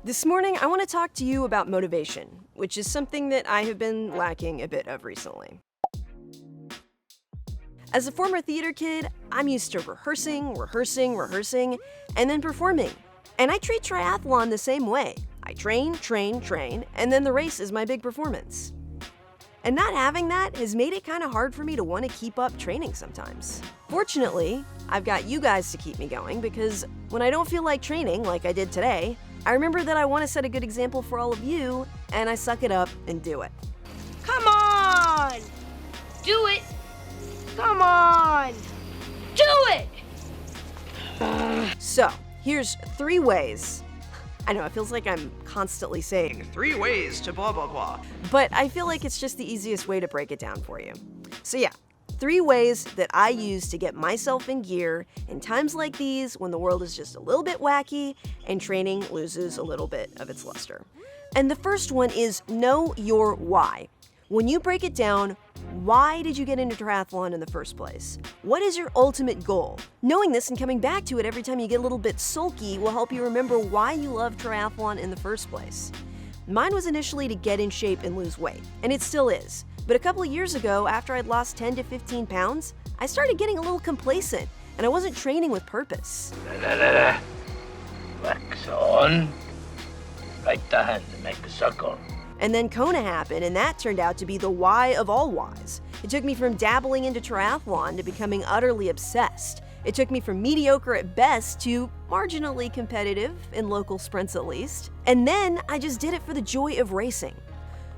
This morning, I want to talk to you about motivation, which is something that I have been lacking a bit of recently. As a former theater kid, I'm used to rehearsing, and then performing. And I treat triathlon the same way. I train, and then the race is my big performance. And not having that has made it kind of hard for me to want to keep up training sometimes. Fortunately, I've got you guys to keep me going because when I don't feel like training like I did today, I remember that I want to set a good example for all of you, and I suck it up and do it. Come on! Do it! Come on! Do it! So, here's 3 ways. I know, it feels like I'm constantly saying 3 ways to blah blah blah, but I feel like it's just the easiest way to break it down for you. So yeah, 3 ways that I use to get myself in gear in times like these when the world is just a little bit wacky and training loses a little bit of its luster. And the first one is know your why. When you break it down, why did you get into triathlon in the first place? What is your ultimate goal? Knowing this and coming back to it every time you get a little bit sulky will help you remember why you love triathlon in the first place. Mine was initially to get in shape and lose weight, and it still is. But a couple of years ago, after I'd lost 10 to 15 pounds, I started getting a little complacent, and I wasn't training with purpose. Wax on. Right the hand to make a suckle. And then Kona happened, and that turned out to be the why of all whys. It took me from dabbling into triathlon to becoming utterly obsessed. It took me from mediocre at best to marginally competitive, in local sprints at least. And then I just did it for the joy of racing.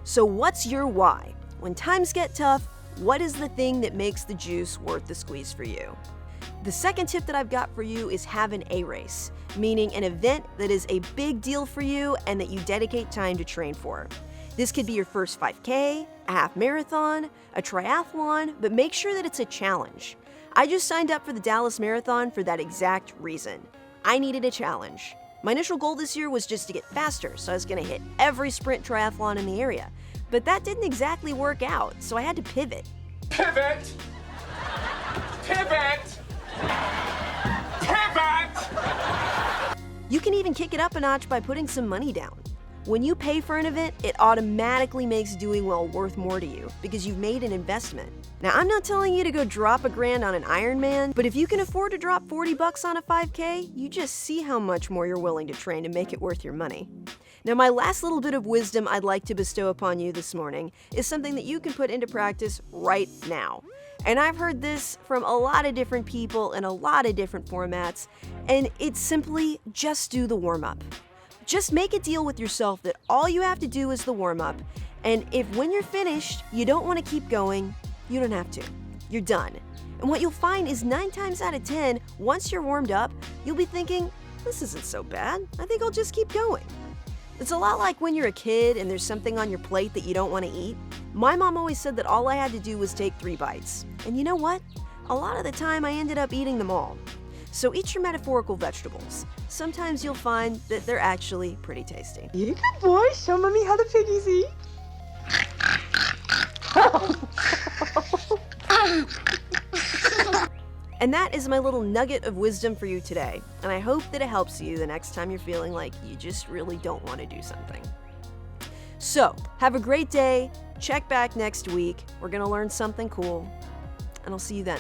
So what's your why? When times get tough, what is the thing that makes the juice worth the squeeze for you? The second tip that I've got for you is have an A race, meaning an event that is a big deal for you and that you dedicate time to train for. This could be your first 5K, a half marathon, a triathlon, but make sure that it's a challenge. I just signed up for the Dallas Marathon for that exact reason. I needed a challenge. My initial goal this year was just to get faster, so I was going to hit every sprint triathlon in the area. But that didn't exactly work out, so I had to pivot. Pivot! You can even kick it up a notch by putting some money down. When you pay for an event, it automatically makes doing well worth more to you because you've made an investment. Now, I'm not telling you to go drop $1,000 on an Ironman, but if you can afford to drop $40 on a 5K, you just see how much more you're willing to train to make it worth your money. Now, my last little bit of wisdom I'd like to bestow upon you this morning is something that you can put into practice right now. And I've heard this from a lot of different people in a lot of different formats, and it's simply just do the warm-up. Just make a deal with yourself that all you have to do is the warm-up, and if when you're finished, you don't want to keep going, you don't have to. You're done. And what you'll find is 9 times out of 10, once you're warmed up, you'll be thinking, this isn't so bad. I think I'll just keep going. It's a lot like when you're a kid and there's something on your plate that you don't want to eat. My mom always said that all I had to do was take 3 bites. And you know what? A lot of the time I ended up eating them all. So eat your metaphorical vegetables. Sometimes you'll find that they're actually pretty tasty. You good boy. Show mommy how the piggies eat. And that is my little nugget of wisdom for you today. And I hope that it helps you the next time you're feeling like you just really don't want to do something. So, have a great day. Check back next week. We're going to learn something cool. And I'll see you then.